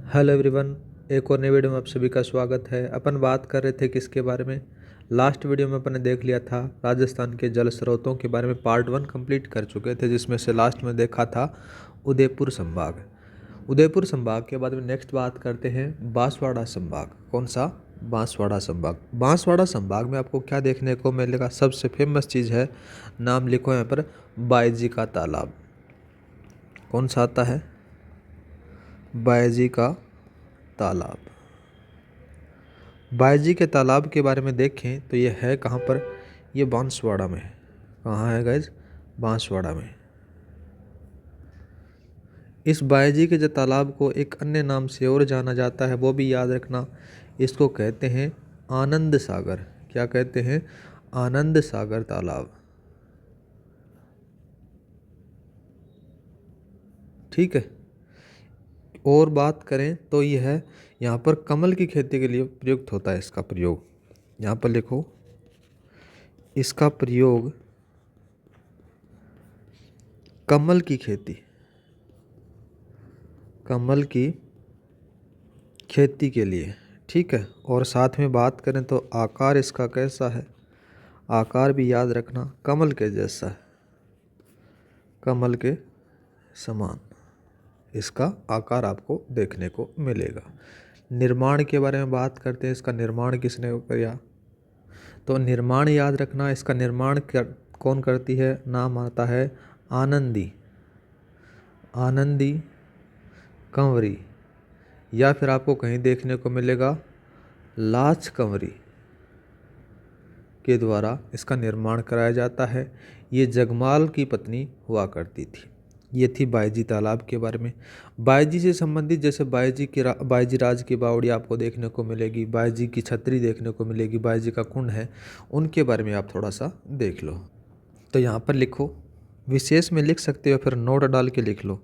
Hello everyone, एक और नई वीडियो में आप सभी का स्वागत है। अपन बात कर रहे थे किसके बारे में। लास्ट वीडियो में अपन ने देख लिया था राजस्थान के जल स्रोतों के बारे में। पार्ट 1 कंप्लीट कर चुके थे, जिसमें से लास्ट में देखा था उदयपुर संभाग। उदयपुर संभाग के बाद में नेक्स्ट बात करते हैं बांसवाड़ा संभाग। कौन सा? बांसवाड़ा संभाग। बांसवाड़ा संभाग में आपको क्या देखने को मिलेगा? सबसे फेमस चीज़ है, नाम लिखो यहाँ पर, बायजी का तालाब। कौन सा आता है? बायजी का तालाब। बायजी के तालाब के बारे में देखें तो ये है कहाँ पर? ये बांसवाड़ा में है। कहाँ है गाइज? बांसवाड़ा में। इस बायजी के जो तालाब को एक अन्य नाम से और जाना जाता है, वो भी याद रखना। इसको कहते हैं आनंद सागर। क्या कहते हैं? आनंद सागर तालाब। ठीक है। और बात करें तो यह है, यहाँ पर कमल की खेती के लिए प्रयुक्त होता है। इसका प्रयोग यहाँ पर लिखो, इसका प्रयोग कमल की खेती, कमल की खेती के लिए। ठीक है। और साथ में बात करें तो आकार इसका कैसा है? आकार भी याद रखना, कमल के जैसा है, कमल के समान इसका आकार आपको देखने को मिलेगा। निर्माण के बारे में बात करते हैं। इसका निर्माण किसने किया? तो निर्माण याद रखना, इसका निर्माण कौन करती है? नाम आता है आनंदी, आनंदी कंवरी, या फिर आपको कहीं देखने को मिलेगा लाच कंवरी के द्वारा इसका निर्माण कराया जाता है। ये जगमाल की पत्नी हुआ करती थी। ये थी बायजी तालाब के बारे में। बायजी से संबंधित जैसे बायजी राज की बावड़ी आपको देखने को मिलेगी, बायजी की छतरी देखने को मिलेगी, बायजी का कुंड है, उनके बारे में आप थोड़ा सा देख लो। तो यहाँ पर लिखो, विशेष में लिख सकते हो, फिर नोट डाल के लिख लो,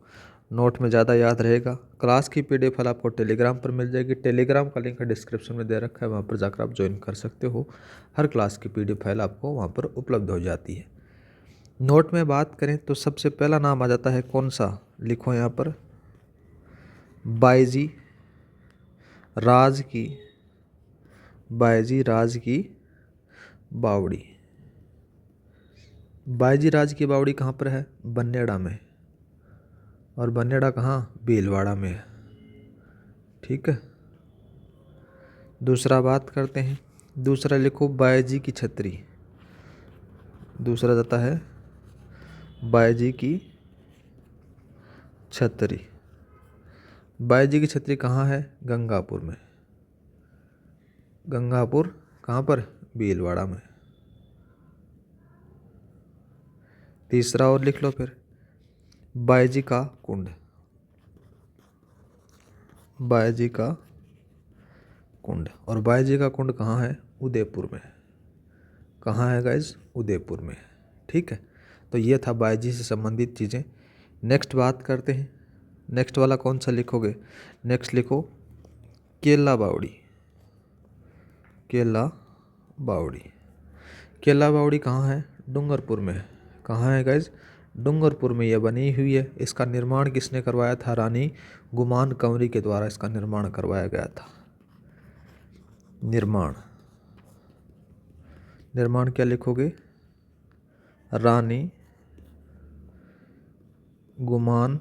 नोट में ज़्यादा याद रहेगा। क्लास की पीडीएफ फाइल आपको टेलीग्राम पर मिल जाएगी। टेलीग्राम का लिंक डिस्क्रिप्शन में दे रखा है, वहाँ पर जाकर आप ज्वाइन कर सकते हो। हर क्लास की पीडीएफ फाइल आपको वहाँ पर उपलब्ध हो जाती है। नोट में बात करें तो सबसे पहला नाम आ जाता है कौन सा? लिखो यहाँ पर, बायजी राज की, बायजी राज की बावड़ी। बायजी राज की बावड़ी कहाँ पर है? बनेड़ा में। और बनेड़ा कहाँ? भीलवाड़ा में है। ठीक है। दूसरा बात करते हैं। दूसरा लिखो बायजी की छतरी। दूसरा जाता है बायजी की छतरी। बायजी की छतरी कहाँ है? गंगापुर में। गंगापुर कहाँ पर? भीलवाड़ा में। तीसरा और लिख लो फिर, बायजी का कुंड। बायजी का कुंड। और बायजी का कुंड कहाँ है? उदयपुर में। कहाँ है गाइज? उदयपुर में। ठीक है। तो ये था बायजी से संबंधित चीज़ें। नेक्स्ट बात करते हैं। नेक्स्ट वाला कौन सा लिखोगे? नेक्स्ट लिखो केला बावड़ी। केला बावड़ी। केला बावड़ी कहाँ है? डूंगरपुर में। कहाँ है गाइज? डूंगरपुर में यह बनी हुई है। इसका निर्माण किसने करवाया था? रानी गुमान कंवरी के द्वारा इसका निर्माण करवाया गया था। निर्माण, निर्माण क्या लिखोगे? रानी गुमान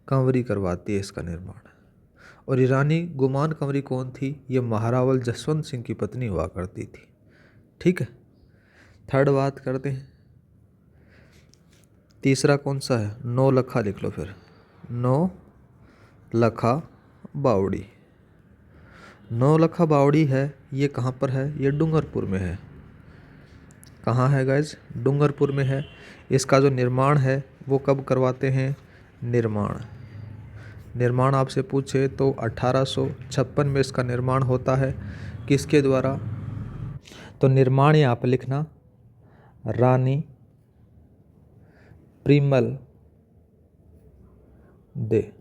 कंवरी करवाती है इसका निर्माण। और ये रानी गुमान कंवरी कौन थी? ये महारावल जसवंत सिंह की पत्नी हुआ करती थी। ठीक है। थर्ड बात करते हैं। तीसरा कौन सा है? नौलखा लिख लो फिर, नौलखा बावड़ी। नौलखा बावड़ी है, ये कहाँ पर है? ये डूंगरपुर में है। कहाँ है गाइज? डूंगरपुर में है। इसका जो निर्माण है वो कब करवाते हैं? निर्माण आपसे पूछे तो 1856 में इसका निर्माण होता है। किसके द्वारा? तो निर्माण यहाँ पर लिखना, रानी प्रिमल दे,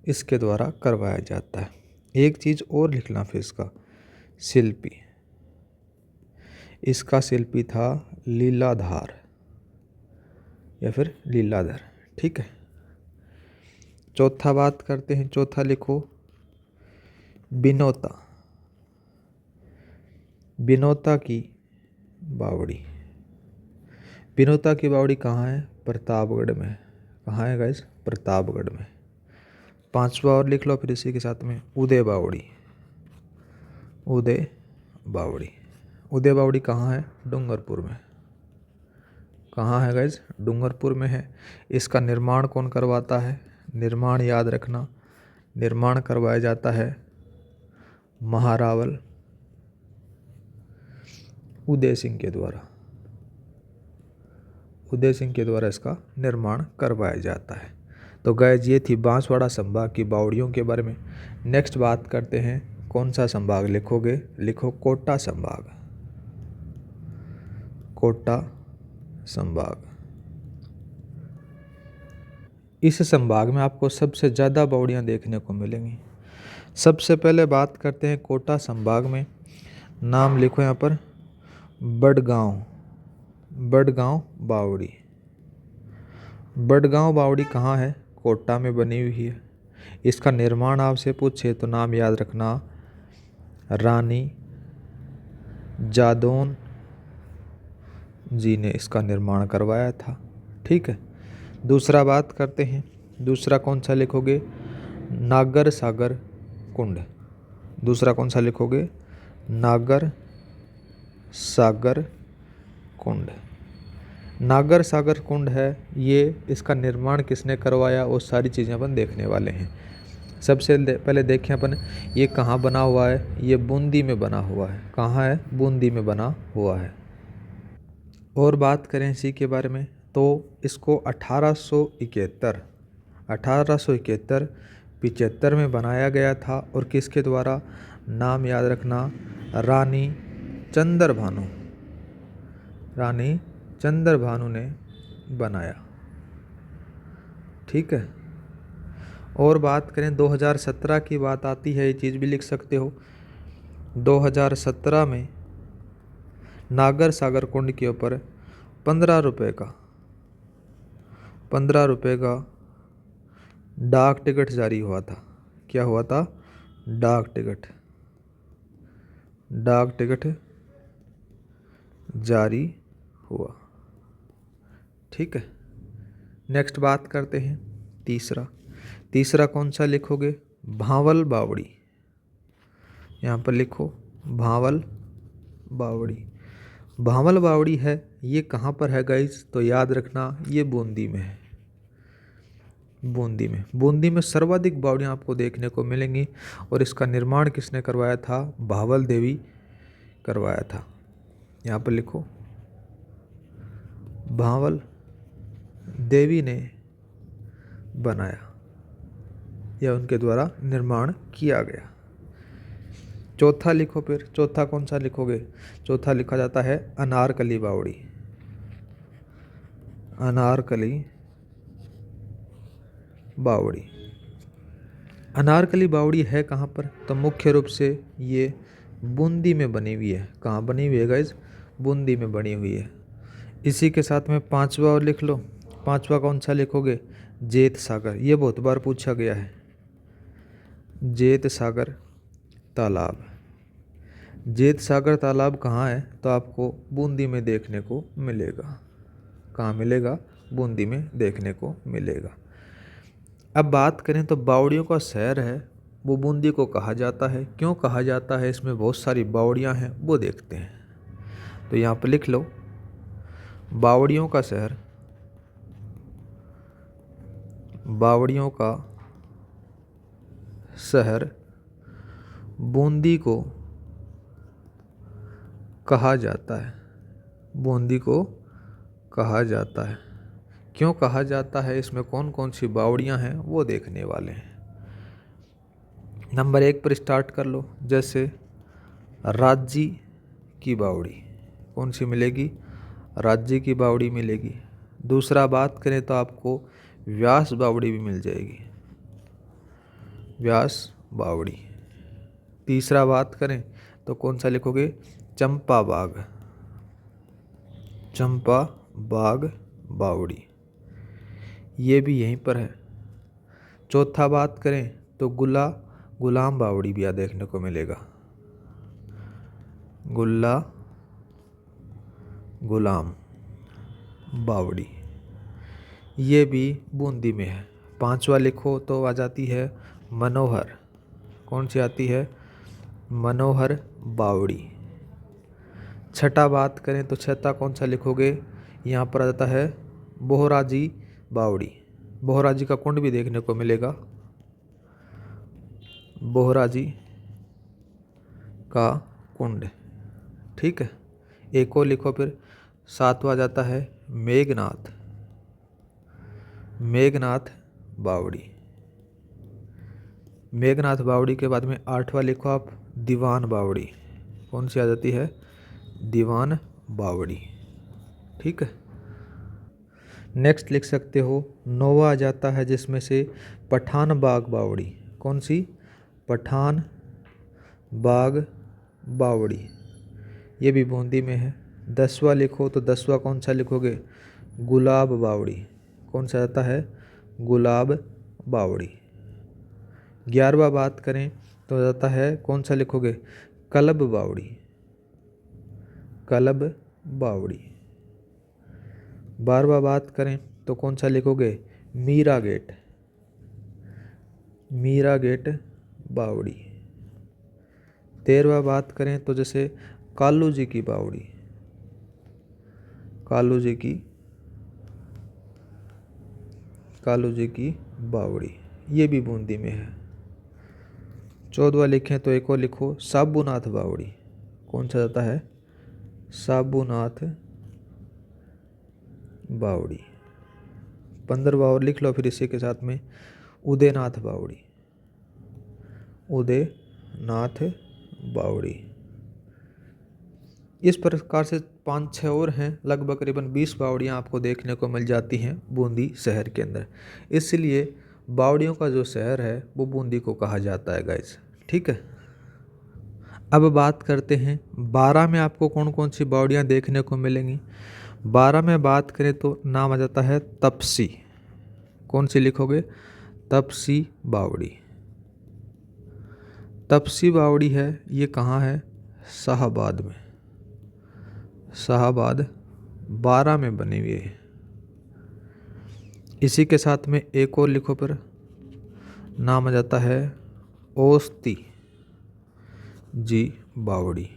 इसके द्वारा करवाया जाता है। एक चीज़ और लिखना फिर, इसका शिल्पी, इसका शिल्पी था लीलाधार या फिर लीलाधर। ठीक है। चौथा बात करते हैं, चौथा लिखो बिनौता। बिनौता की बावड़ी। बिनौता की बावड़ी कहाँ है? प्रतापगढ़ में। कहाँ है गाइस? प्रतापगढ़ में। पांचवा और लिख लो फिर इसी के साथ में, उदय बावड़ी। उदय बावड़ी। उदय बावड़ी कहाँ है? डूंगरपुर में। कहाँ है गाइस? डूंगरपुर में है। इसका निर्माण कौन करवाता है? निर्माण याद रखना, निर्माण करवाया जाता है महारावल उदय सिंह के द्वारा। उदय सिंह के द्वारा इसका निर्माण करवाया जाता है। तो गाइस ये थी बांसवाड़ा संभाग की बावड़ियों के बारे में। नेक्स्ट बात करते हैं, कौन सा संभाग लिखोगे? लिखो कोटा संभाग। कोटा संभाग। इस संभाग में आपको सबसे ज़्यादा बावड़ियाँ देखने को मिलेंगी। सबसे पहले बात करते हैं कोटा संभाग में, नाम लिखो यहाँ पर बड़गांव। बड़गांव बावड़ी। बड़गांव बावड़ी कहाँ है? कोटा में बनी हुई है। इसका निर्माण आपसे पूछे तो नाम याद रखना, रानी जादौन जी ने इसका निर्माण करवाया था। ठीक है। दूसरा बात करते हैं, दूसरा कौन सा लिखोगे? नागर सागर कुंड। दूसरा कौन सा लिखोगे? नागर सागर कुंड। नागर सागर कुंड है ये, इसका निर्माण किसने करवाया वो सारी चीज़ें अपन देखने वाले हैं। सबसे पहले देखें अपन ये कहाँ बना हुआ है? ये बूंदी में बना हुआ है। कहाँ है? बूंदी में बना हुआ है। और बात करें इसी के बारे में तो इसको 1871-75 में बनाया गया था। और किसके द्वारा? नाम याद रखना, रानी चंद्रभानु। रानी चंद्रभानु ने बनाया। ठीक है। और बात करें 2017 की बात आती है, ये चीज़ भी लिख सकते हो। 2017 में नागर सागर कुंड के ऊपर 15 रुपये का डाक टिकट जारी हुआ था। क्या हुआ था? डाक टिकट। डाक टिकट जारी हुआ। ठीक है। नेक्स्ट बात करते हैं तीसरा कौन सा लिखोगे? भावल बावड़ी। यहाँ पर लिखो भावल बावड़ी। भावल बावड़ी है, ये कहाँ पर है गाइस? तो याद रखना ये बूंदी में है। बूंदी में सर्वाधिक बावड़ियाँ आपको देखने को मिलेंगी। और इसका निर्माण किसने करवाया था? भावल देवी करवाया था। यहाँ पर लिखो भावल देवी ने बनाया या उनके द्वारा निर्माण किया गया। चौथा लिखो फिर, चौथा कौन सा लिखोगे? चौथा लिखा जाता है अनारकली बावड़ी। अनारकली बावड़ी। अनारकली बावड़ी है कहाँ पर? तो मुख्य रूप से ये बूंदी में बनी हुई है। कहाँ बनी हुई है गाइज? बूंदी में बनी हुई है। इसी के साथ में पांचवा और लिख लो। पांचवा कौन सा लिखोगे? जेत सागर। ये बहुत बार पूछा गया है। जेत सागर तालाब। जेत सागर तालाब कहाँ है? तो आपको बूंदी में देखने को मिलेगा। कहाँ मिलेगा? बूंदी में देखने को मिलेगा। अब बात करें तो बावड़ियों का शहर है वो बूंदी को कहा जाता है। क्यों कहा जाता है? इसमें बहुत सारी बावड़ियाँ हैं, वो देखते हैं। तो यहाँ पर लिख लो बावड़ियों का शहर, बावड़ियों का शहर बूंदी को कहा जाता है। बूंदी को कहा जाता है। क्यों कहा जाता है? इसमें कौन कौन सी बावड़ियाँ हैं वो देखने वाले हैं। नंबर 1 पर स्टार्ट कर लो। जैसे राज्य की बावड़ी, कौन सी मिलेगी? राज्य की बावड़ी मिलेगी। दूसरा बात करें तो आपको व्यास बावड़ी भी मिल जाएगी। व्यास बावड़ी। तीसरा बात करें तो कौन सा लिखोगे? चंपा बाग। चंपा बाग बावड़ी, ये भी यहीं पर है। चौथा बात करें तो गुलाम बावड़ी भी यहाँ देखने को मिलेगा। गुलाम बावड़ी ये भी बूंदी में है। पांचवा लिखो तो आ जाती है मनोहर। कौन सी आती है? मनोहर बावड़ी। छठा बात करें तो छठा कौन सा लिखोगे? यहाँ पर आ जाता है बोहराजी बावड़ी। बोहराजी का कुंड भी देखने को मिलेगा। बोहराजी का कुंड, ठीक है। एक और लिखो फिर। सातवां जाता है मेघनाथ बावड़ी। मेघनाथ बावड़ी के बाद में आठवां लिखो आप दीवान बावड़ी। कौन सी आ जाती है? दीवान बावड़ी, ठीक है। नेक्स्ट लिख सकते हो नौवां आ जाता है जिसमें से पठान बाग बावड़ी। कौन सी? पठान बाग बावड़ी, ये भी बूंदी में है। 10वां लिखो तो 10वां कौन सा लिखोगे? गुलाब बावड़ी। कौन सा आता है? गुलाब बावड़ी। 11वां बात करें तो जाता है कौन सा लिखोगे? कलब बावड़ी। कलब बावड़ी। 12वां बात करें तो कौन सा लिखोगे? मीरा गेट। मीरा गेट बावड़ी। 13वां बात करें तो जैसे कालू जी की बावड़ी। कालू जी की बावड़ी, ये भी बूंदी में है। 14वां लिखें तो एक और लिखो साबूनाथ बावड़ी। कौन सा जाता है? साबूनाथ बावड़ी। 15वां और लिख लो फिर इसी के साथ में उदयनाथ बावड़ी। उदयनाथ बावड़ी। इस प्रकार से 5-6 और हैं। लगभग करीबन 20 बावड़ियाँ आपको देखने को मिल जाती हैं बूंदी शहर के अंदर। इसलिए बावड़ियों का जो शहर है वो बूंदी को कहा जाता है गाइस, ठीक है। अब बात करते हैं 12 में आपको कौन कौन सी बावड़ियाँ देखने को मिलेंगी। 12 में बात करें तो नाम आ जाता है तपसी। कौन सी लिखोगे? तपसी बावड़ी। तपसी बावड़ी है, ये कहाँ है? शाहाबाद में। शाहाबाद 12 में बनी हुई है। इसी के साथ में एक और लिखो पर नाम आ जाता है ओस्ती जी बावड़ी।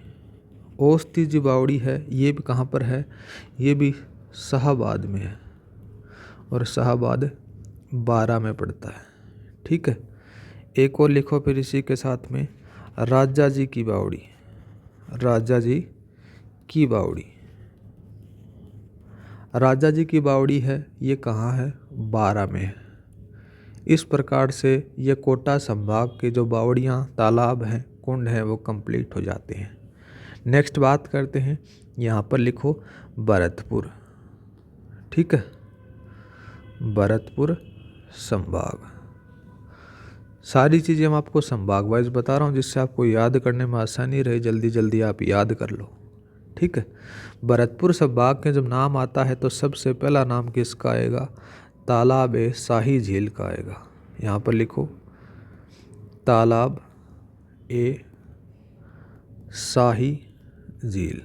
ओस्ती जी बावड़ी है, ये भी कहाँ पर है? ये भी शाहाबाद में है और शाहाबाद 12 में पड़ता है, ठीक है। एक और लिखो फिर इसी के साथ में राजा जी की बावड़ी। राजा जी की बावड़ी। राजा जी की बावड़ी है, ये कहाँ है? 12 में है। इस प्रकार से ये कोटा संभाग के जो बावड़ियाँ, तालाब हैं, कुंड हैं, वो कंप्लीट हो जाते हैं। नेक्स्ट बात करते हैं, यहाँ पर लिखो भरतपुर, ठीक है। भरतपुर संभाग। सारी चीज़ें हम आपको संभाग वाइज बता रहा हूँ जिससे आपको याद करने में आसानी रहे, जल्दी जल्दी आप याद कर लो, ठीक है। भरतपुर संभाग के जब नाम आता है तो सबसे पहला नाम किसका आएगा? तालाब ए शाही झील का आएगा। यहाँ पर लिखो तालाब ए शाही झील।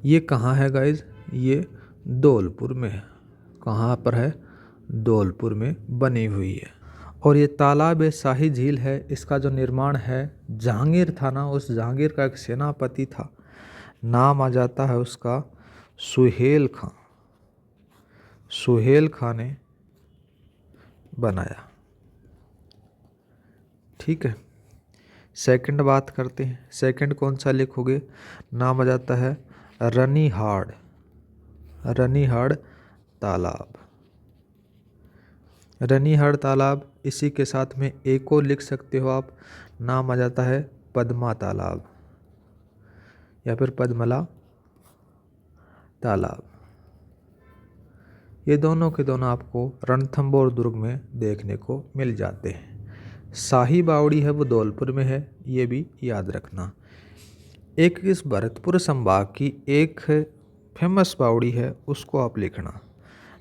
ये कहाँ है गाइज? ये धौलपुर में है। कहाँ पर है? धौलपुर में बनी हुई है। और ये तालाब ए शाही झील है, इसका जो निर्माण है जहांगीर था ना, उस जहांगीर का एक सेनापति था, नाम आ जाता है उसका सुहेल खां। सुहेल खां ने बनाया, ठीक है। सेकंड बात करते हैं। सेकंड कौन सा लिखोगे? नाम आ जाता है रनिहाड़। रनिहाड़ तालाब। रनिहाड़ तालाब। इसी के साथ में एक और लिख सकते हो आप, नाम आ जाता है पद्मा तालाब या फिर पद्मला तालाब। ये दोनों के दोनों आपको रणथंभौर दुर्ग में देखने को मिल जाते हैं। शाही बावड़ी है वो धौलपुर में है, ये भी याद रखना। एक इस भरतपुर संभाग की एक फेमस बावड़ी है, उसको आप लिखना।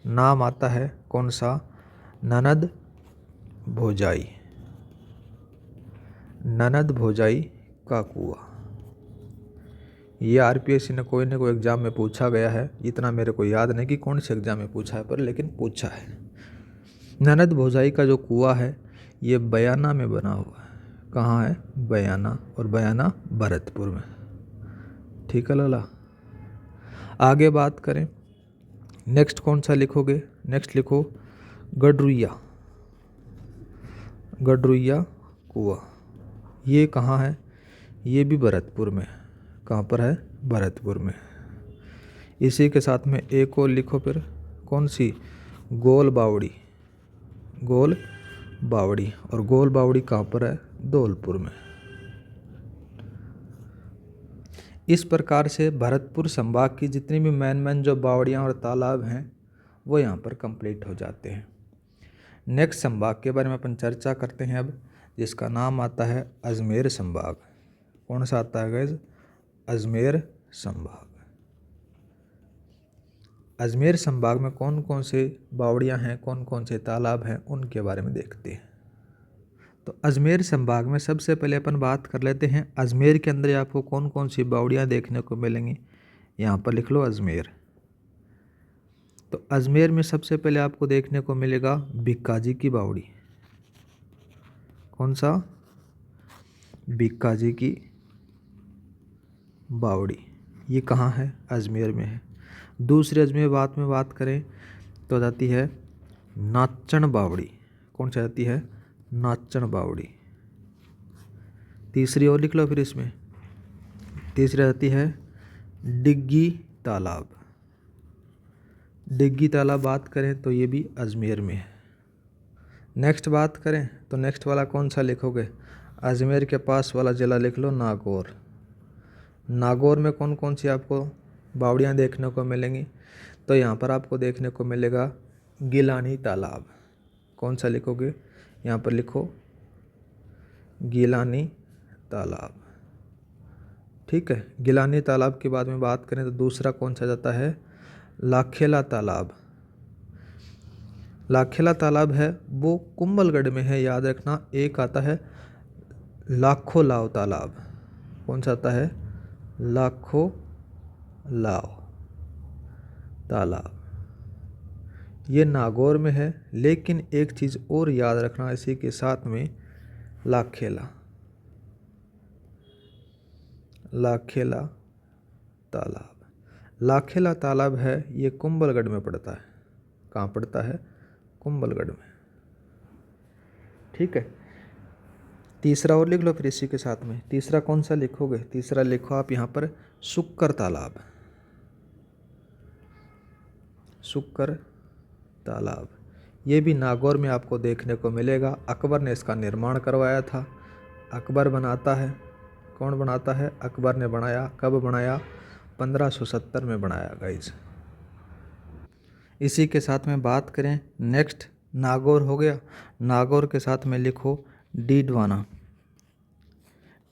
नाम आता है कौन सा? ननद भोजाई, ननद भोजाई का कुआं। ये आरपीएससी ने कोई ना कोई एग्जाम में पूछा गया है, इतना मेरे को याद नहीं कि कौन से एग्जाम में पूछा है, पर लेकिन पूछा है। ननद भोजाई का जो कुआं है ये बयाना में बना हुआ है। कहाँ है? बयाना, और बयाना भरतपुर में। ठीक है लाला। आगे बात करें, नेक्स्ट कौन सा लिखोगे? नेक्स्ट लिखो गडरुइया, गडरुइया कुआं। ये कहाँ है? ये भी भरतपुर में। कहाँ पर है? भरतपुर में। इसी के साथ में एक और लिखो फिर, कौन सी? गोल बावड़ी, गोल बावड़ी। और गोल बावड़ी कहाँ पर है? धौलपुर में। इस प्रकार से भरतपुर संभाग की जितनी भी मेन जो बावड़ियाँ और तालाब हैं वो यहाँ पर कंप्लीट हो जाते हैं। नेक्स्ट संभाग के बारे में अपन चर्चा करते हैं अब, जिसका नाम आता है अजमेर संभाग। कौन सा आता है गाइस? अजमेर संभाग। अजमेर संभाग में कौन कौन से बावड़ियाँ हैं, कौन कौन से तालाब हैं, उनके बारे में देखते हैं। तो अजमेर संभाग में सबसे पहले अपन बात कर लेते हैं अजमेर के अंदर आपको कौन कौन सी बावड़ियाँ देखने को मिलेंगी। यहाँ पर लिख लो अजमेर। तो अजमेर में सबसे पहले आपको देखने को मिलेगा भिक्काजी की बावड़ी। कौन सा? भिक्काजी की बावड़ी। ये कहाँ है? अजमेर में है। दूसरे अजमेर में बात करें तो जाती है नाचन बावड़ी। कौन सी आती है? नाचन बावड़ी। तीसरी और लिख लो फिर इसमें, तीसरी आती है डिग्गी तालाब। डिग्गी तालाब बात करें तो ये भी अजमेर में है। नेक्स्ट बात करें तो नेक्स्ट वाला कौन सा लिखोगे? अजमेर के पास वाला ज़िला लिख लो नागौर। नागौर में कौन कौन सी आपको बावड़ियाँ देखने को मिलेंगी? तो यहाँ पर आपको देखने को मिलेगा गिलानी तालाब। कौन सा लिखोगे? यहाँ पर लिखो गिलानी तालाब। ठीक है। गिलानी तालाब के बाद में बात करें तो दूसरा कौन सा जाता है? लाखेला तालाब। लाखेला तालाब है वो कुंभलगढ़ में है, याद रखना। एक आता है लाखो लाव तालाब। कौन सा आता है? लाखो लाव तालाब। ये नागौर में है। लेकिन एक चीज़ और याद रखना इसी के साथ में, लाखेला, लाखेला तालाब। लाखेला तालाब है ये कुंभलगढ़ में पड़ता है। कहाँ पड़ता है? कुंभलगढ़ में। ठीक है। तीसरा और लिख लो फिर इसी के साथ में। तीसरा कौन सा लिखोगे? तीसरा लिखो आप यहाँ पर सुक्कर तालाब। सुक्कर तालाब ये भी नागौर में आपको देखने को मिलेगा। अकबर ने इसका निर्माण करवाया था। अकबर बनाता है। कौन बनाता है? अकबर ने बनाया। कब बनाया? 1570 में बनाया गाइज। इसी के साथ में बात करें, नेक्स्ट नागौर हो गया। नागौर के साथ में लिखो डीडवाना,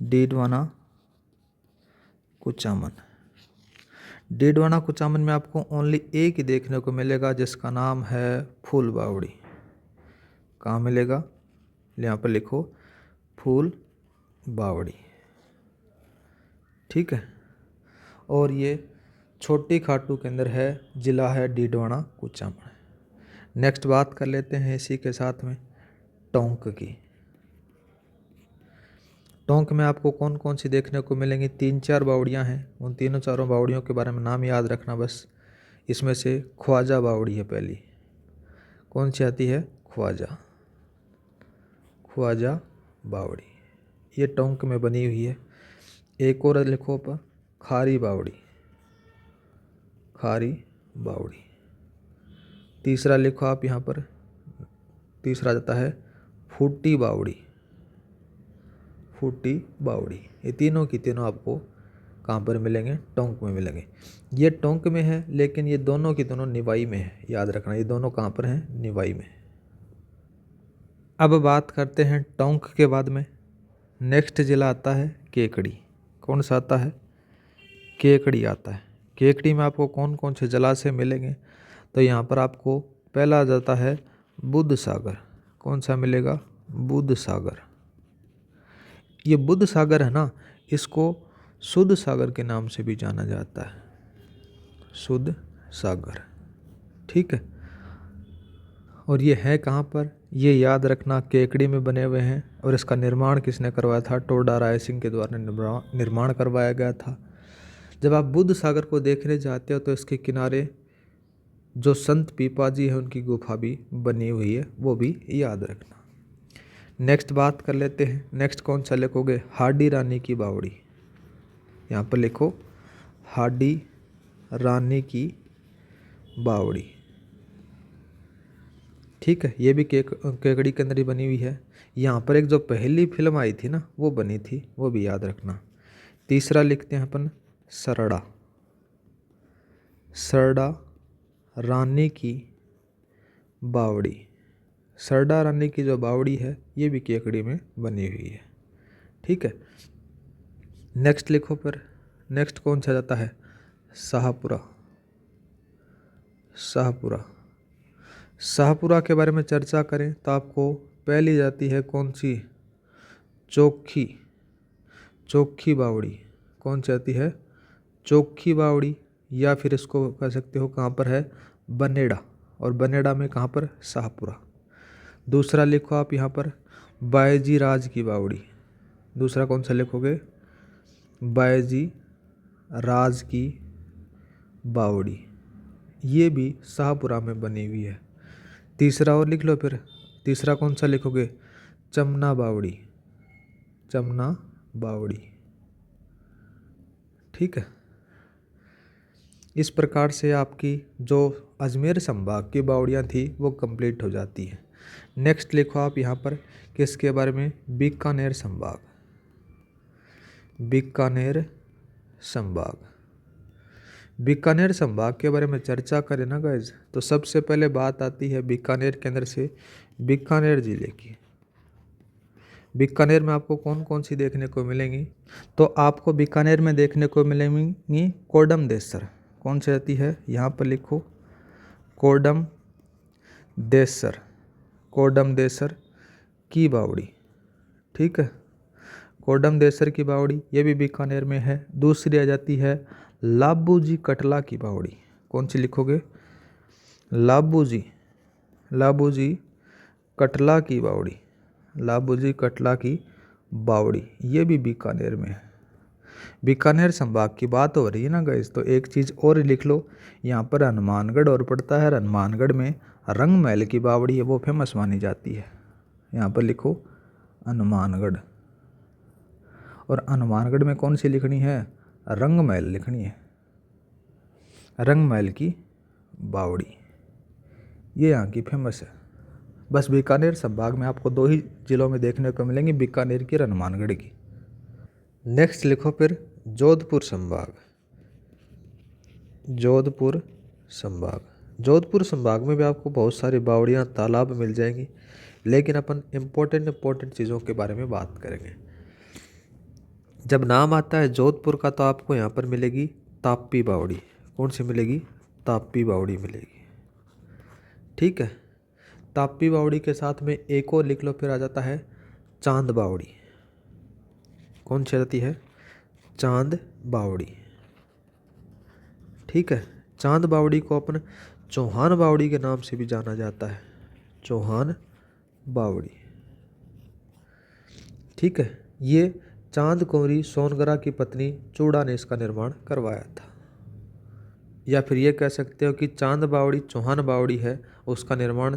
डीडवाना कुचामन। डीडवाना कुचामन में आपको ओनली एक ही देखने को मिलेगा जिसका नाम है फूल बावड़ी। कहाँ मिलेगा? यहाँ पर लिखो फूल बावड़ी। ठीक है। और ये छोटी खाटू के अंदर है, जिला है डीडवाना कुचामन। नेक्स्ट बात कर लेते हैं इसी के साथ में टोंक की। टोंक में आपको कौन कौन सी देखने को मिलेंगी? 3-4 बावड़ियाँ हैं। उन तीनों चारों बावड़ियों के बारे में नाम याद रखना बस। इसमें से ख्वाजा बावड़ी है पहली। कौन सी आती है? ख्वाजा, ख्वाजा बावड़ी। ये टोंक में बनी हुई है। एक और लिखो पर खारी बावड़ी, खारी बावड़ी। तीसरा लिखो आप यहाँ पर, तीसरा जाता है फूटी बावड़ी, फूटी बावड़ी। ये तीनों की तीनों आपको कहाँ पर मिलेंगे? टोंक में मिलेंगे। ये टोंक में है लेकिन ये दोनों की दोनों निवाई में है, याद रखना। ये दोनों कहाँ पर हैं? निवाई में। अब बात करते हैं टोंक के बाद में नेक्स्ट ज़िला आता है केकड़ी। कौन सा आता है? केकड़ी आता है। केकड़ी में आपको कौन कौन से जलाशय मिलेंगे? तो यहाँ पर आपको पहला जाता है बुद्ध सागर। कौन सा मिलेगा? बुध सागर। ये बुध सागर है ना, इसको शुद्ध सागर के नाम से भी जाना जाता है, शुद्ध सागर। ठीक है, और ये है कहाँ पर? ये याद रखना, केकड़ी में बने हुए हैं। और इसका निर्माण किसने करवाया था? टोडा राय सिंह के द्वारा निर्माण करवाया गया था। जब आप बुध सागर को देखने जाते हो तो इसके किनारे जो संत पीपा जी है उनकी गुफा भी बनी हुई है, वो भी याद रखना। नेक्स्ट बात कर लेते हैं। नेक्स्ट कौन सा लिखोगे? हाडी रानी की बावड़ी। यहाँ पर लिखो हाडी रानी की बावड़ी। ठीक है, ये भी केकड़ी के अंदर ही बनी हुई है। यहाँ पर एक जो पहली फिल्म आई थी ना, वो बनी थी, वो भी याद रखना। तीसरा लिखते हैं अपन सरड़ा। सरड़ा रानी की बावड़ी। सरड़ा रानी की जो बावड़ी है ये भी केकड़ी में बनी हुई है। ठीक है, नेक्स्ट लिखो फिर। नेक्स्ट कौन सा जाता है? शाहपुरा। शाहपुरा। शाहपुरा के बारे में चर्चा करें तो आपको पहली जाती है कौन सी? चोखी। चोखी बावड़ी। कौन सी आती है? चोखी बावड़ी। या फिर इसको कह सकते हो कहाँ पर है? बनेड़ा। और बनेड़ा में कहाँ पर? शाहपुरा। दूसरा लिखो आप यहाँ पर बायजी राज की बावड़ी। दूसरा कौन सा लिखोगे? बायजी राज की बावड़ी। ये भी शाहपुरा में बनी हुई है। तीसरा और लिख लो फिर। तीसरा कौन सा लिखोगे? चमना बावड़ी। चमना बावड़ी। ठीक है, इस प्रकार से आपकी जो अजमेर संभाग की बावड़ियाँ थी वो कंप्लीट हो जाती हैं। नेक्स्ट लिखो आप यहाँ पर किसके बारे में? बीकानेर संभाग। बीकानेर संभाग। बीकानेर संभाग के बारे में चर्चा करें ना गाइज, तो सबसे पहले बात आती है बीकानेर के अंदर से बीकानेर जिले की। बीकानेर में आपको कौन कौन सी देखने को मिलेंगी? तो आपको बीकानेर में देखने को मिलेंगी कोडम देसर। कौन सी आती है? यहाँ पर लिखो कोडम देसर। कोडम देसर की बावड़ी। ठीक है, कोडम देसर की बावड़ी ये भी बीकानेर में है। दूसरी आ जाती है लाबूजी कटला की बावड़ी। कौन सी लिखोगे? लाबूजी। लाबूजी कटला की बावड़ी। लाबूजी कटला की बावड़ी ये भी बीकानेर में है। बीकानेर संभाग की बात हो रही है ना गाइस, तो एक चीज़ और लिख लो, यहाँ पर हनुमानगढ़ और पड़ता है। हनुमानगढ़ में रंग महल की बावड़ी है, वो फेमस मानी जाती है। यहाँ पर लिखो हनुमानगढ़। और हनुमानगढ़ में कौन सी लिखनी है? रंग महल लिखनी है। रंग महल की बावड़ी ये यहाँ की फेमस है। बस बीकानेर संभाग में आपको दो ही जिलों में देखने को मिलेंगी, बीकानेर की और हनुमानगढ़ की। नेक्स्ट लिखो फिर जोधपुर संभाग। जोधपुर संभाग। जोधपुर संभाग में भी आपको बहुत सारी बावड़ियाँ तालाब मिल जाएंगी, लेकिन अपन इम्पोर्टेंट चीज़ों के बारे में बात करेंगे। जब नाम आता है जोधपुर का तो आपको यहाँ पर मिलेगी ताप्पी बावड़ी। कौन सी मिलेगी? ताप्पी बावड़ी मिलेगी। ठीक है, ताप्पी बावड़ी के साथ में एक और लिख लो फिर आ जाता है चांद बावड़ी। कौन सी आती है? चांद बावड़ी। ठीक है, चांद बावड़ी को अपन चौहान बावड़ी के नाम से भी जाना जाता है। चौहान बावड़ी। ठीक है, ये चांद कुंवरी सोनगरा की पत्नी चूड़ा ने इसका निर्माण करवाया था। या फिर ये कह सकते हो कि चांद बावड़ी चौहान बावड़ी है, उसका निर्माण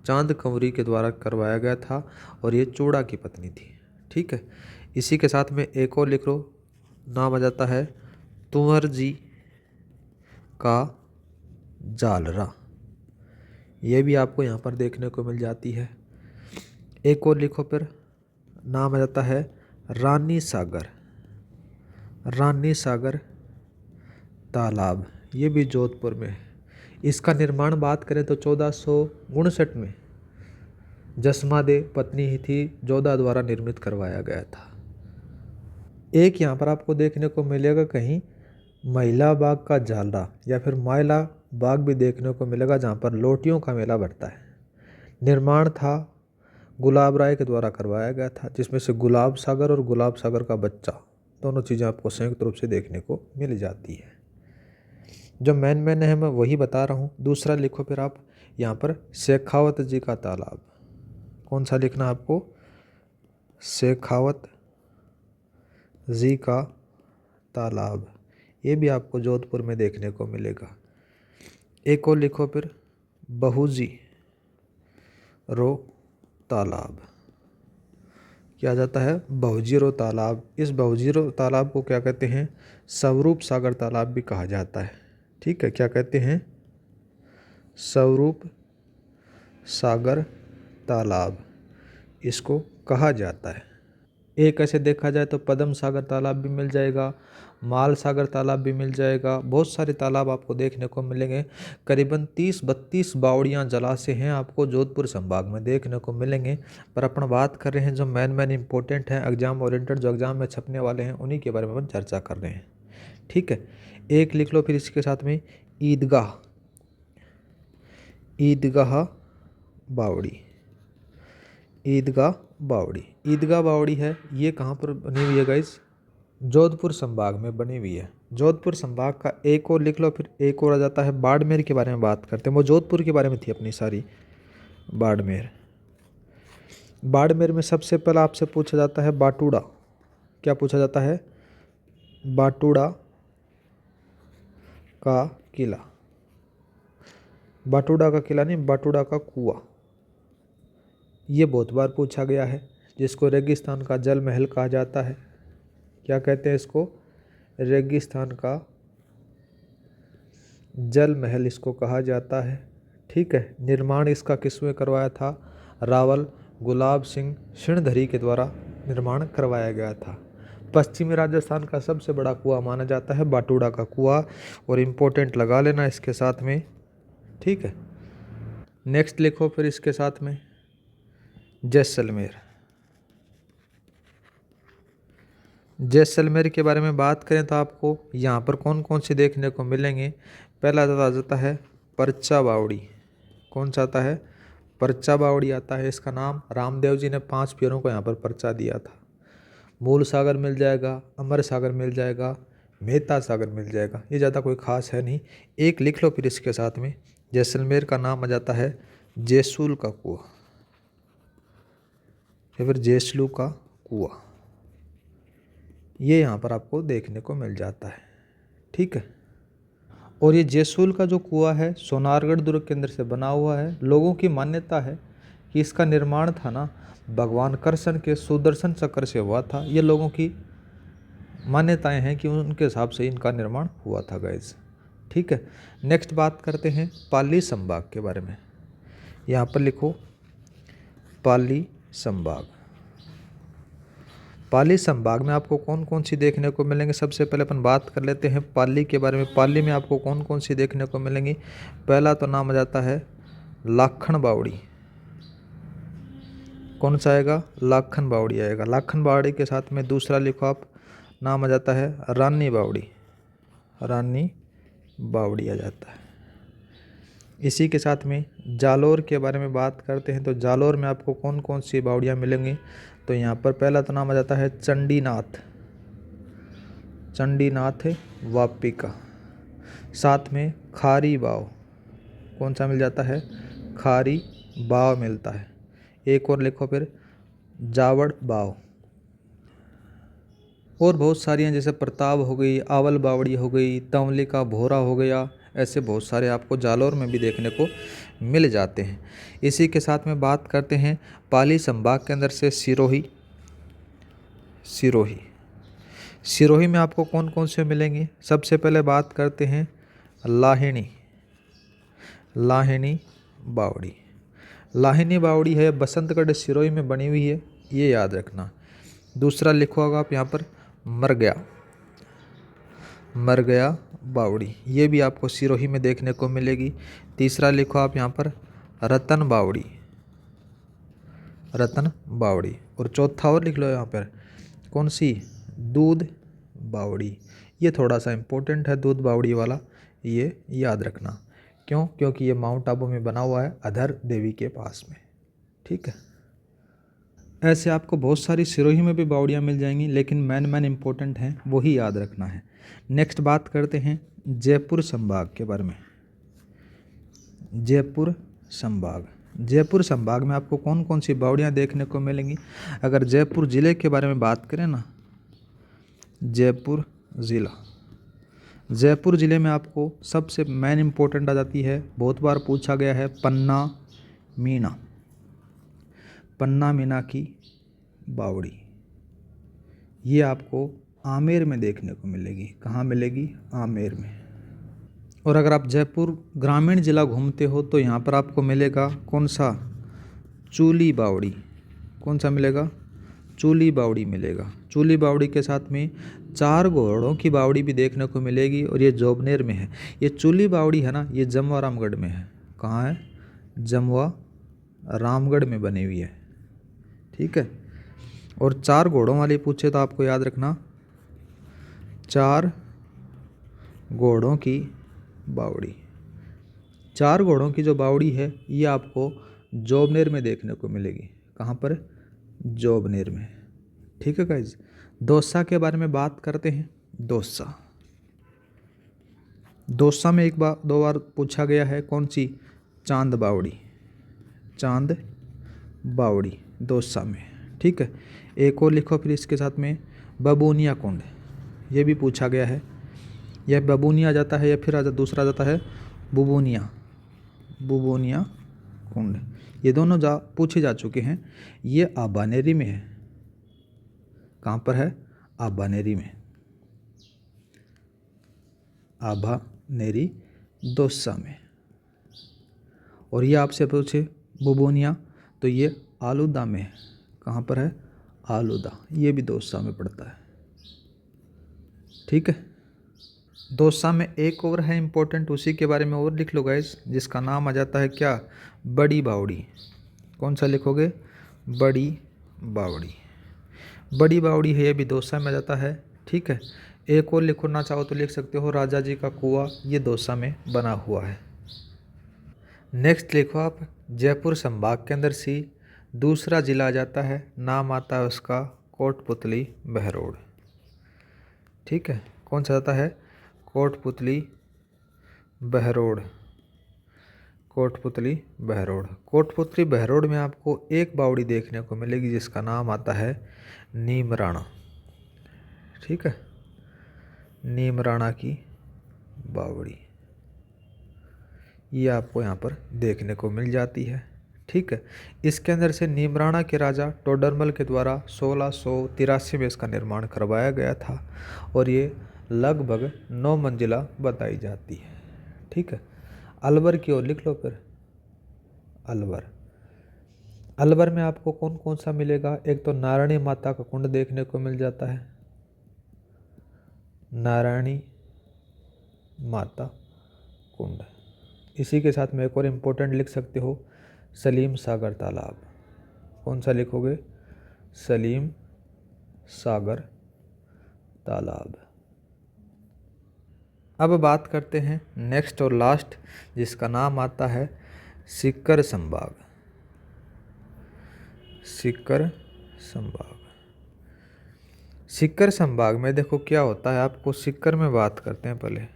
चांद कुंवरी के द्वारा करवाया गया था और ये चूड़ा की पत्नी थी। ठीक है, इसी के साथ में एक और लिख लो, नाम आ जाता है तुंवर जी का जालरा। ये भी आपको यहाँ पर देखने को मिल जाती है। एक और लिखो फिर, नाम आ जाता है रानी सागर। रानी सागर तालाब ये भी जोधपुर में है। इसका निर्माण बात करें तो 1459 में जसमादे पत्नी ही थी जोधा द्वारा निर्मित करवाया गया था। एक यहाँ पर आपको देखने को मिलेगा कहीं महिला बाग का जालरा या फिर मायला बाग भी देखने को मिलेगा, जहाँ पर लोटियों का मेला बढ़ता है। निर्माण था गुलाब राय के द्वारा करवाया गया था, जिसमें से गुलाब सागर और गुलाब सागर का बच्चा दोनों चीज़ें आपको संयुक्त रूप से देखने को मिल जाती है। जो मेन है मैं वही बता रहा हूँ। दूसरा लिखो फिर आप यहाँ पर शेखावत जी का तालाब। कौन सा लिखना है आपको? शेखावत जी का तालाब। ये भी आपको जोधपुर में देखने को मिलेगा। एक और लिखो फिर बहूजी रो तालाब। क्या जाता है? बहूजी रो तालाब। इस बहूजी रो तालाब को क्या कहते हैं? स्वरूप सागर तालाब भी कहा जाता है। ठीक है, क्या कहते हैं? स्वरूप सागर तालाब इसको कहा जाता है। एक ऐसे देखा जाए तो पद्म सागर तालाब भी मिल जाएगा, माल सागर तालाब भी मिल जाएगा। बहुत सारे तालाब आपको देखने को मिलेंगे। करीबन 30-32 बावड़ियाँ जलाशय हैं आपको जोधपुर संभाग में देखने को मिलेंगे। पर अपन बात कर रहे हैं जो मेन इंपॉर्टेंट हैं, एग्जाम ओरिएंटेड, जो एग्जाम में छपने वाले हैं, उन्हीं के बारे में अपन चर्चा कर रहे हैं। ठीक है, एक लिख लो फिर इसके साथ में ईदगाह। ईदगाह बावड़ी। ईदगाह बावड़ी। ईदगाह बावड़ी है, ये कहाँ पर बनी हुई है गाइस? जोधपुर संभाग में बनी हुई है। जोधपुर संभाग का एक और लिख लो फिर। एक और आ जाता है बाड़मेर के बारे में बात करते हैं। वो जोधपुर के बारे में थी अपनी सारी। बाड़मेर। बाड़मेर में सबसे पहला आपसे पूछा जाता है बाटूड़ा। क्या पूछा जाता है? बाटूड़ा का किला। बाटूड़ा का किला नहीं, बाटूड़ा का कुआं। ये बहुत बार पूछा गया है, जिसको रेगिस्तान का जल महल कहा जाता है। क्या कहते हैं इसको? रेगिस्तान का जल महल इसको कहा जाता है। ठीक है, निर्माण इसका किसने करवाया था? रावल गुलाब सिंह सिणधरी के द्वारा निर्माण करवाया गया था। पश्चिमी राजस्थान का सबसे बड़ा कुआं माना जाता है बाटूड़ा का कुआं, और इम्पोर्टेंट लगा लेना इसके साथ में। ठीक है, नेक्स्ट लिखो फिर इसके साथ में जैसलमेर। जैसलमेर के बारे में बात करें तो आपको यहाँ पर कौन कौन से देखने को मिलेंगे? पहला आ जाता है परचा बावड़ी। कौन सा आता है? परचा बावड़ी आता है। इसका नाम रामदेव जी ने 5 पीरों को यहाँ पर परचा दिया था। मूल सागर मिल जाएगा, अमर सागर मिल जाएगा, मेहता सागर मिल जाएगा। ये ज़्यादा कोई खास है नहीं। एक लिख लो फिर इसके साथ में। जैसलमेर का नाम आ जाता है जैसूल का कुआं, या फिर जैसलू का कुआं। ये यहाँ पर आपको देखने को मिल जाता है। ठीक है, और ये जैसूल का जो कुआं है सोनारगढ़ दुर्ग के अंदर से बना हुआ है। लोगों की मान्यता है कि इसका निर्माण था ना भगवान कृष्ण के सुदर्शन चक्र से हुआ था। ये लोगों की मान्यताएं हैं कि उनके हिसाब से इनका निर्माण हुआ था गाइस। ठीक है, नेक्स्ट बात करते हैं पाली संभाग के बारे में। यहाँ पर लिखो पाली संभाग। पाली संभाग में आपको कौन कौन सी देखने को मिलेंगे? सबसे पहले अपन बात कर लेते हैं पाली के बारे में। पाली में आपको कौन कौन सी देखने को मिलेंगी? पहला तो नाम आ जाता है लाखन बावड़ी। कौन सा आएगा? लाखन बावड़ी आएगा। लाखन बावड़ी के साथ में दूसरा लिखो आप, नाम आ जाता है रानी बावड़ी। रानी बावड़ी आ जाता है। इसी के साथ में जालोर के बारे में बात करते हैं तो जालोर में आपको कौन कौन सी बावड़ियाँ मिलेंगी? तो यहाँ पर पहला तो नाम आ जाता है चंडीनाथ। चंडीनाथ वापिका। साथ में खारी बाव। कौन सा मिल जाता है? खारी बाव मिलता है। एक और लिखो फिर जावड़ बाव। और बहुत सारी हैं, जैसे प्रताप हो गई, आवल बावड़ी हो गई, तंवली का भोरा हो गया। ऐसे बहुत सारे आपको जालौर में भी देखने को मिल जाते हैं। इसी के साथ में बात करते हैं पाली संभाग के अंदर से सिरोही। सिरोही। सिरोही में आपको कौन कौन से मिलेंगे? सबसे पहले बात करते हैं लाहिणी। लाहिणी बावड़ी। लाहिनी बावड़ी है बसंतगढ़ सिरोही में बनी हुई है, ये याद रखना। दूसरा लिखोगा आप यहाँ पर मरगया। मरगया बावड़ी, ये भी आपको सिरोही में देखने को मिलेगी। तीसरा लिखो आप यहाँ पर रतन बावड़ी। रतन बावड़ी। और चौथा और लिख लो यहाँ पर कौन सी? दूध बावड़ी। ये थोड़ा सा इम्पोर्टेंट है दूध बावड़ी वाला, ये याद रखना। क्यों? क्योंकि ये माउंट आबू में बना हुआ है अधर देवी के पास में। ठीक है, ऐसे आपको बहुत सारी सिरोही में भी बावड़ियाँ मिल जाएंगी, लेकिन मेन इम्पोर्टेंट हैं वही याद रखना है। नेक्स्ट बात करते हैं जयपुर संभाग के बारे में। जयपुर संभाग, जयपुर संभाग में आपको कौन कौन सी बावड़ियाँ देखने को मिलेंगी। अगर जयपुर ज़िले के बारे में बात करें ना, जयपुर ज़िला, जयपुर ज़िले में आपको सबसे मेन इम्पोर्टेंट आ जाती है, बहुत बार पूछा गया है, पन्ना मीना। पन्ना मीना की बावड़ी ये आपको आमेर में देखने को मिलेगी। कहाँ मिलेगी? आमेर में। और अगर आप जयपुर ग्रामीण ज़िला घूमते हो तो यहाँ पर आपको मिलेगा कौन सा? चूली बावड़ी। कौन सा मिलेगा? चूली बावड़ी मिलेगा। चूली बावड़ी के साथ में 4 घोड़ों की बावड़ी भी देखने को मिलेगी, और ये जोबनेर में है। ये चूली बावड़ी है ना, ये जमवा रामगढ़ में है। कहाँ है? जमवा रामगढ़ में बनी हुई है। ठीक है। और 4 घोड़ों वाली पूछे तो आपको याद रखना, 4 घोड़ों की बावड़ी। 4 घोड़ों की जो बावड़ी है ये आपको जोबनेर में देखने को मिलेगी। कहाँ पर? जोबनेर में। ठीक है गाइज। दौसा के बारे में बात करते हैं। दौसा, दौसा में एक बार 2 बार पूछा गया है, कौन सी? चांद बावड़ी। चांद बावड़ी दौसा में। ठीक है। एक और लिखो फिर इसके साथ में, बबूनिया कुंड। ये भी पूछा गया है। यह बबूनिया आ जाता है या फिर दूसरा आ जाता है बुबूनिया। बुबूनिया कुंड, ये दोनों पूछे जा चुके हैं। ये आबानेरी में है। कहाँ पर है? आबानेरी में। आबानेरी दौसा में। और ये आपसे पूछे बुबूनिया तो ये आलूदा में है। कहाँ पर है? आलूदा। ये भी दौसा में पड़ता है। ठीक है। दौसा में एक और है इम्पोर्टेंट, उसी के बारे में और लिख लो गाइस, जिसका नाम आ जाता है क्या? बड़ी बावड़ी। कौन सा लिखोगे? बड़ी बावड़ी। बड़ी बावड़ी है, ये भी दौसा में आ जाता है। ठीक है। एक और लिखना चाहो तो लिख सकते हो, राजा जी का कुआं, ये दौसा में बना हुआ है। नेक्स्ट लिखो आप, जयपुर संभाग के अंदर सी दूसरा जिला आ जाता है, नाम आता है उसका कोटपुतली बहरोड। ठीक है। कौन सा आता है? कोटपुतली बहरोड। कोटपुतली बहरोड। कोटपुतली बहरोड में आपको एक बावड़ी देखने को मिलेगी जिसका नाम आता है नीमराणा। ठीक है। नीमराणा की बावड़ी ये आपको यहाँ पर देखने को मिल जाती है। ठीक है। इसके अंदर से नीमराणा के राजा टोडरमल के द्वारा 1683 में इसका निर्माण करवाया गया था, और ये लगभग 9 मंजिला बताई जाती है। ठीक है। अलवर की ओर लिख लो फिर। अलवर, अलवर में आपको कौन कौन सा मिलेगा? एक तो नारायणी माता का कुंड देखने को मिल जाता है। नारायणी माता कुंड। इसी के साथ में एक और इम्पोर्टेंट लिख सकते हो, सलीम सागर तालाब। कौन सा लिखोगे? सलीम सागर तालाब। अब बात करते हैं नेक्स्ट और लास्ट, जिसका नाम आता है सीकर संभाग। सीकर संभाग। सीकर संभाग में देखो क्या होता है, आपको सीकर में बात करते हैं पहले।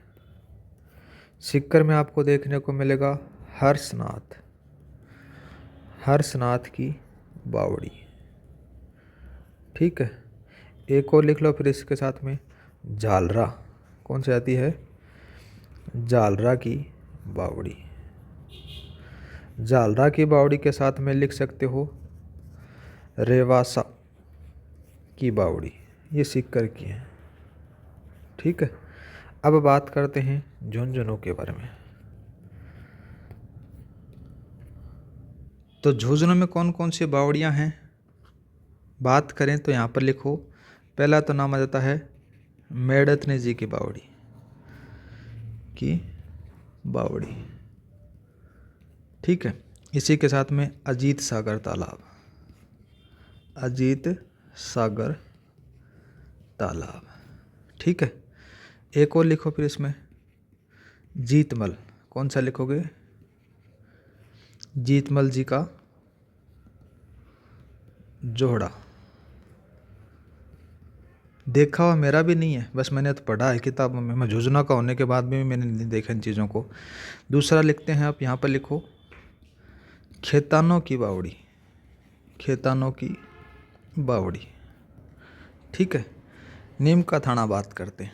सीकर में आपको देखने को मिलेगा हर्षनाथ। हर्षनाथ की बावड़ी। ठीक है। एक और लिख लो फिर इसके साथ में, जालरा। कौन सी आती है? जालरा की बावड़ी। जालरा की बावड़ी के साथ में लिख सकते हो रेवासा की बावड़ी, ये सीकर की है। ठीक है। अब बात करते हैं झुंझुनू के बारे में। तो झुंझुनू में कौन कौन सी बावड़ियाँ हैं बात करें तो यहाँ पर लिखो, पहला तो नाम आ जाता है मेड़तनी जी की बावड़ी। की बावड़ी। ठीक है। इसी के साथ में अजीत सागर तालाब। अजीत सागर तालाब। ठीक है। एक और लिखो फिर इसमें, जीतमल। कौन सा लिखोगे? जीतमल जी का जोहड़ा। देखा हुआ मेरा भी नहीं है, बस मैंने तो पढ़ा है किताबों में। मैं झुंझुनू का होने के बाद भी मैंने नहीं देखा इन चीज़ों को। दूसरा लिखते हैं आप, यहाँ पर लिखो खेतानों की बावड़ी। खेतानों की बावड़ी, ठीक है। नीम का थाना बात करते हैं।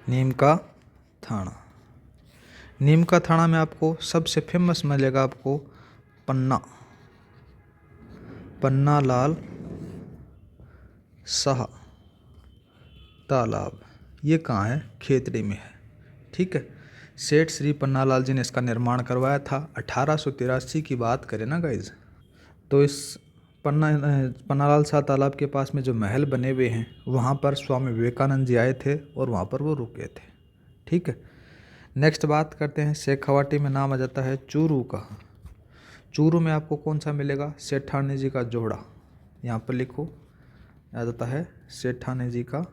नीम का थाना, नीम का थाना में आपको सबसे फेमस मिलेगा आपको पन्ना, पन्ना लाल शाह तालाब। ये कहाँ है? खेतड़ी में है, ठीक है। सेठ श्री पन्नालाल जी ने इसका निर्माण करवाया था। 1883 की बात करें ना गाइज, तो इस पन्नालाल शाह तालाब के पास में जो महल बने हुए हैं वहाँ पर स्वामी विवेकानंद जी आए थे और वहाँ पर वो रुके थे, ठीक है। नेक्स्ट बात करते हैं शेखावाटी में नाम आ जाता है चूरू का। चूरू में आपको कौन सा मिलेगा? सेठानी जी का जोड़ा। यहाँ पर लिखो, आ जाता है सेठानी जी का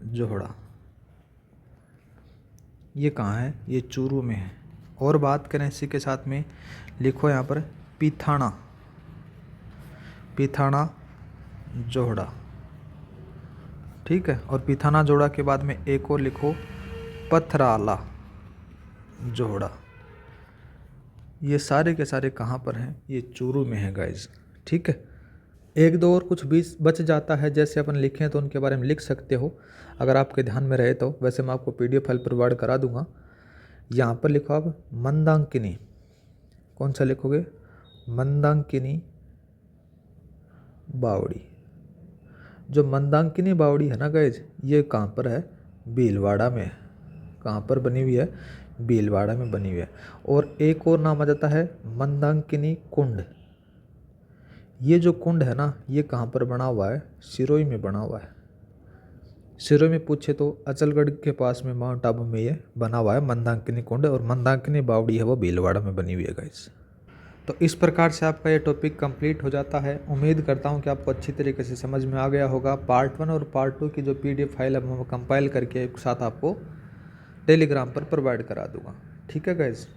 जोड़ा। ये कहाँ है? ये चूरू में है। और बात करें इसी के साथ में, लिखो यहाँ पर पीथाना, पीथाना जोड़ा, ठीक है। और पीथाना जोड़ा के बाद में एक और लिखो पथराला जोड़ा। ये सारे के सारे कहाँ पर हैं? ये चूरू में है गाइज, ठीक है। एक दो और कुछ बीच बच जाता है, जैसे अपन लिखें तो उनके बारे में लिख सकते हो अगर आपके ध्यान में रहे तो। वैसे मैं आपको PDF फाइल प्रोवाइड करा दूंगा। यहाँ पर लिखो आप मंदाकिनी। कौन सा लिखोगे? मंदाकिनी बावड़ी। जो मंदाकिनी बावड़ी है ना गाइज, ये कहाँ पर है? भीलवाड़ा में है। कहाँ पर बनी हुई है? भीलवाड़ा में बनी हुई है। और एक और नाम आ जाता है मंदाकिनी कुंड। ये जो कुंड है ना, ये कहाँ पर बना हुआ है? सिरोही में बना हुआ है। सिरोही में पूछे तो अचलगढ़ के पास में माउंट आबू में ये बना हुआ है मंदाकिनी कुंड। और मंदाकिनी बावड़ी है वो भीलवाड़ा में बनी हुई है गाइस। तो इस प्रकार से आपका ये टॉपिक कंप्लीट हो जाता है। उम्मीद करता हूँ कि आपको अच्छी तरीके से समझ में आ गया होगा। पार्ट 1 और पार्ट 2 की जो PDF फाइल है मैं कंपाइल करके एक साथ आपको टेलीग्राम पर प्रोवाइड करा दूंगा, ठीक है गाइज।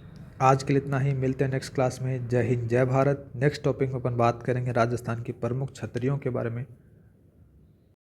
आज के लिए इतना ही, मिलते हैं नेक्स्ट क्लास में। जय हिंद, जय भारत। नेक्स्ट टॉपिक में अपन बात करेंगे राजस्थान की प्रमुख छतरियों के बारे में।